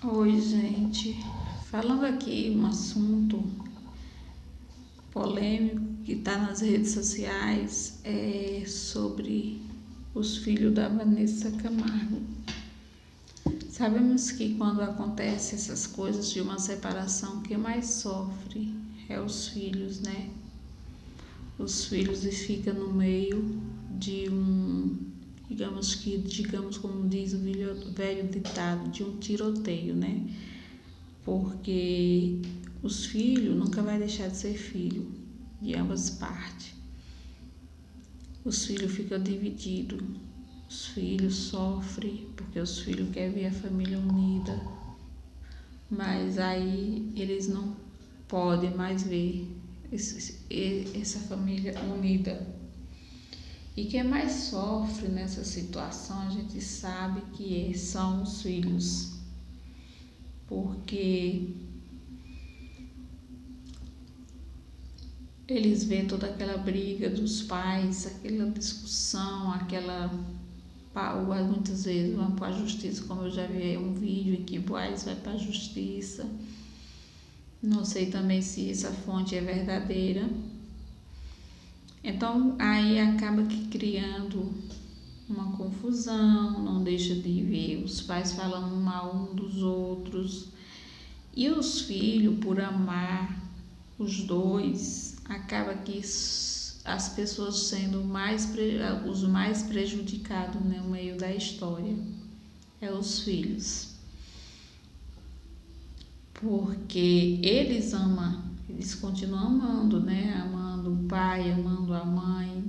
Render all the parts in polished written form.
Oi, gente. Falando aqui um assunto polêmico que está nas redes sociais é sobre os filhos da Vanessa Camargo. Sabemos que quando acontece essas coisas de uma separação, quem mais sofre é os filhos, né? Os filhos ficam no meio de digamos como diz o velho ditado, de um tiroteio, né? Porque os filhos nunca vai deixar de ser filho, de ambas partes. Os filhos ficam divididos, os filhos sofrem porque os filhos querem ver a família unida, mas aí eles não podem mais ver essa família unida. E quem mais sofre nessa situação, a gente sabe que são os filhos, porque eles veem toda aquela briga dos pais, aquela discussão, muitas vezes vão para a justiça, como eu já vi um vídeo em que o pais vai para a justiça. Não sei também se essa fonte é verdadeira. Então aí acaba que criando uma confusão, não deixa de ver os pais falando mal um dos outros. E os filhos, por amar os dois, acaba que as pessoas sendo os mais prejudicados no meio da história é os filhos, porque eles continuam amando, né? Amando o pai, amando a mãe,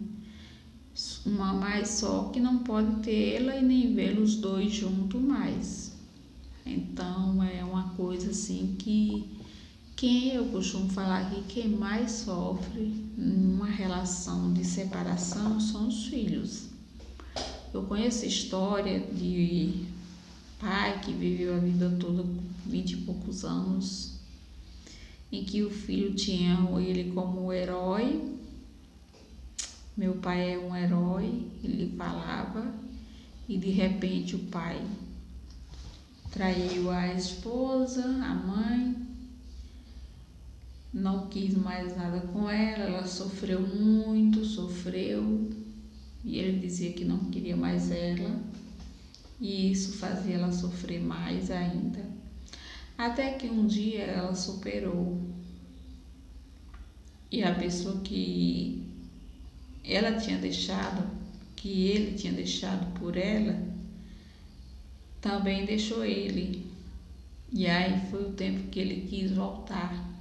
mas só que não pode tê-la e nem vê-los dois juntos mais. Então é uma coisa assim que eu costumo falar que quem mais sofre numa relação de separação são os filhos. Eu conheço história de pai que viveu a vida toda, 20 e poucos anos, em que o filho tinha ele como herói. Meu pai é um herói, ele falava, e de repente o pai traiu a esposa, a mãe, não quis mais nada com ela sofreu muito, e ele dizia que não queria mais ela, e isso fazia ela sofrer mais ainda. Até que um dia ela superou, e a pessoa que ele tinha deixado por ela, também deixou ele. E aí foi o tempo que ele quis voltar.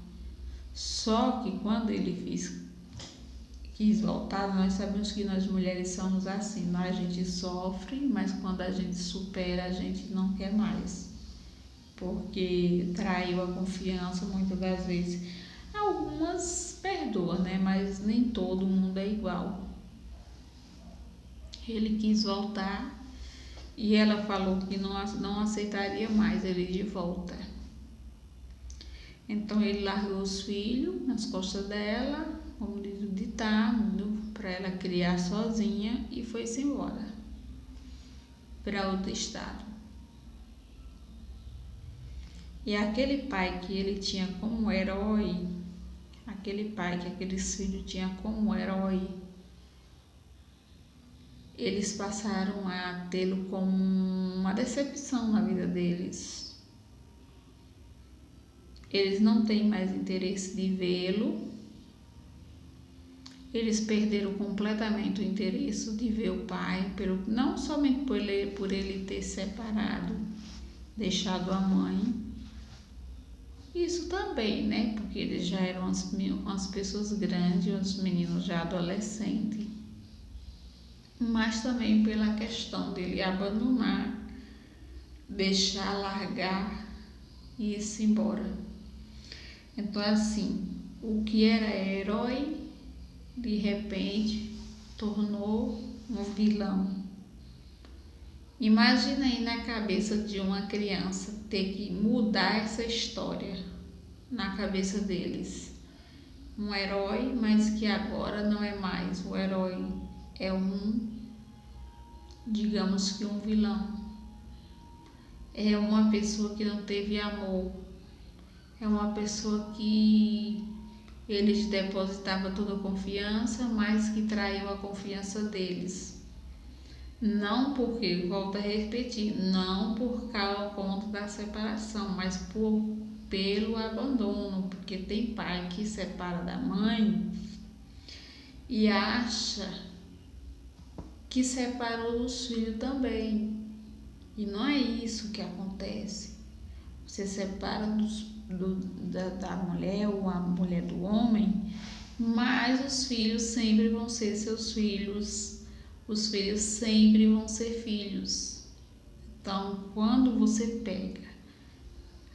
Só que quando ele quis voltar, nós sabemos que nós mulheres somos assim, a gente sofre, mas quando a gente supera, a gente não quer mais, porque traiu a confiança muitas das vezes. Algumas perdoam, né? Mas nem todo mundo é igual. Ele quis voltar e ela falou que não aceitaria mais ele de volta. Então ele largou os filhos nas costas dela, como diz o ditado, para ela criar sozinha, e foi-se embora para outro estado. E aquele pai que ele tinha como herói, aquele pai que aqueles filhos tinham como herói, eles passaram a tê-lo como uma decepção na vida deles. Eles não têm mais interesse de vê-lo. Eles perderam completamente o interesse de ver o pai, não somente por ele ter separado, deixado a mãe. Isso também, né? Porque eles já eram umas pessoas grandes, uns meninos já adolescentes. Mas também pela questão dele abandonar, deixar, largar e ir-se embora. Então, assim, o que era herói, de repente, tornou um vilão. Imagina aí na cabeça de uma criança ter que mudar essa história na cabeça deles. Um herói, mas que agora não é mais o herói, é digamos que um vilão. é uma pessoa que não teve amor, é uma pessoa que eles depositavam toda a confiança, mas que traiu a confiança deles. Não porque, volto a repetir, não por conta da separação, mas pelo abandono, porque tem pai que separa da mãe e acha que separou dos filhos também. E não é isso que acontece. Você separa da mulher ou a mulher do homem, mas os filhos sempre vão ser seus filhos. Os filhos sempre vão ser filhos. Então, quando você pega,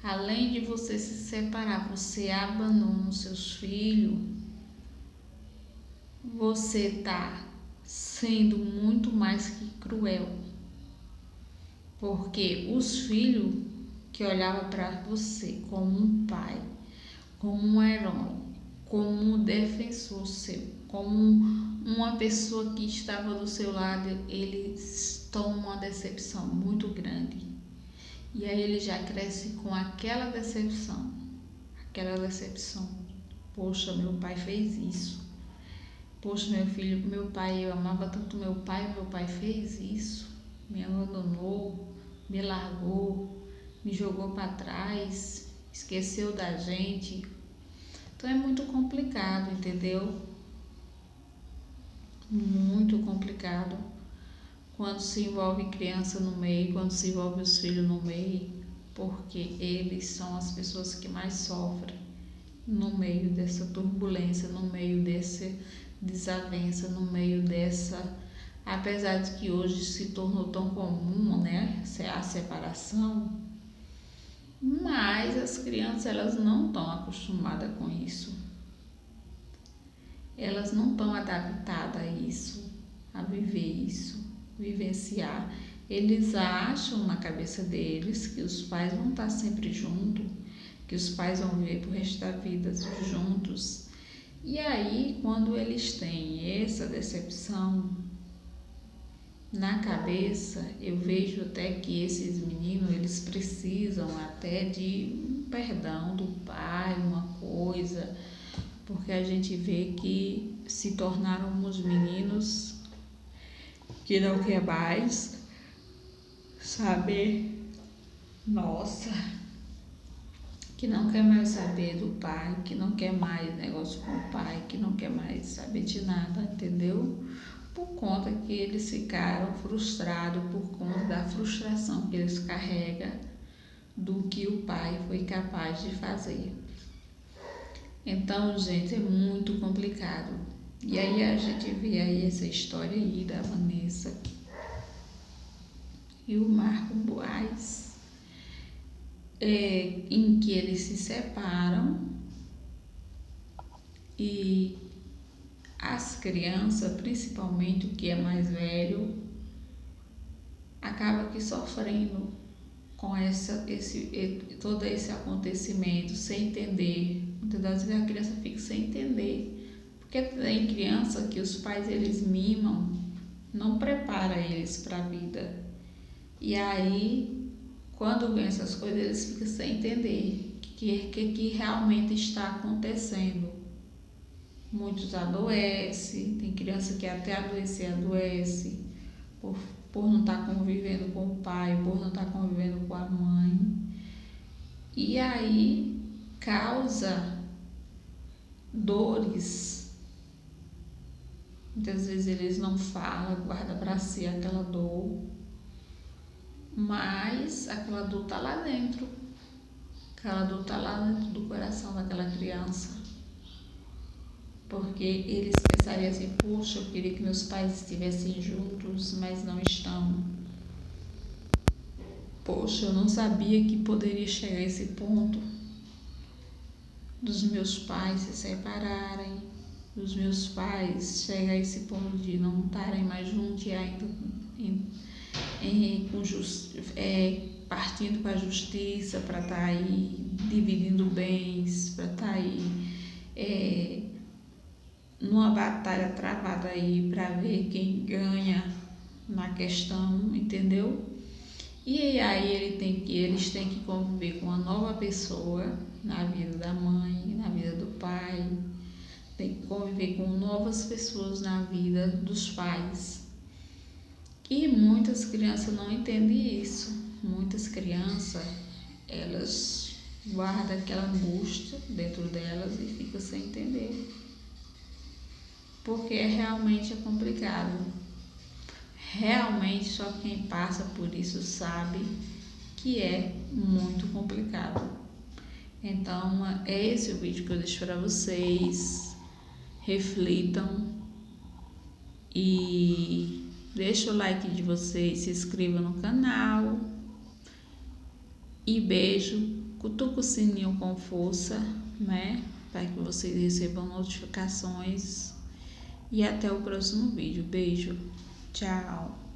além de você se separar, você abandona os seus filhos, você está sendo muito mais que cruel. Porque os filhos que olhavam para você como um pai, como um herói, como um defensor seu, como uma pessoa que estava do seu lado, eles tomam uma decepção muito grande. E aí ele já cresce com aquela decepção. Poxa, meu pai fez isso. Poxa, meu filho, meu pai, eu amava tanto meu pai fez isso. Me abandonou, me largou, me jogou para trás, esqueceu da gente. Então é muito complicado, entendeu? Muito complicado quando se envolve criança no meio, quando se envolve os filhos no meio, porque eles são as pessoas que mais sofrem no meio dessa turbulência, no meio dessa desavença, no meio dessa... Apesar de que hoje se tornou tão comum, né, a separação, mas as crianças, elas não estão acostumadas com isso. Elas não estão adaptadas a isso, a viver isso, vivenciar. Eles acham na cabeça deles que os pais vão estar sempre juntos, que os pais vão viver pro resto da vida juntos. E aí, quando eles têm essa decepção na cabeça, eu vejo até que esses meninos, eles precisam até de um perdão do pai, uma coisa, porque a gente vê que se tornaram uns meninos que não quer mais saber, que não quer mais saber do pai, que não quer mais negócio com o pai, que não quer mais saber de nada, entendeu? Por conta que eles ficaram frustrados, por conta da frustração que eles carregam do que o pai foi capaz de fazer. Então, gente, é muito complicado. E aí a gente vê aí essa história aí da Vanessa e o Marco Boaz, em que eles se separam e as crianças, principalmente o que é mais velho, acaba que sofrendo com todo esse acontecimento, sem entender. Muitas das vezes a criança fica sem entender, porque tem criança que os pais eles mimam, não prepara eles para a vida. E aí, quando vem essas coisas, eles ficam sem entender o que realmente está acontecendo. Muitos adoecem, tem criança que até adoece por não estar convivendo com o pai, por não estar convivendo com a mãe. E aí causa dores. Muitas vezes eles não falam, guardam para si aquela dor, mas aquela dor está lá dentro. Aquela dor está lá dentro do coração daquela criança. Porque eles pensariam assim, poxa, eu queria que meus pais estivessem juntos, mas não estão. Poxa, eu não sabia que poderia chegar a esse ponto dos meus pais se separarem, dos meus pais chegar a esse ponto de não estarem mais juntos e ainda partindo para a justiça, para estar aí dividindo bens, para estar aí numa batalha travada aí para ver quem ganha na questão, entendeu? E aí eles têm que conviver com uma nova pessoa na vida da mãe, na vida do pai, tem que conviver com novas pessoas na vida dos pais. E muitas crianças não entendem isso. Muitas crianças, elas guardam aquela angústia dentro delas e ficam sem entender. Porque realmente é complicado. Realmente só quem passa por isso sabe que é muito complicado. Então, é esse o vídeo que eu deixo para vocês. Reflitam e deixa o like de vocês, se inscreva no canal e beijo, cutuca o sininho com força, né, para que vocês recebam notificações e até o próximo vídeo. Beijo, tchau.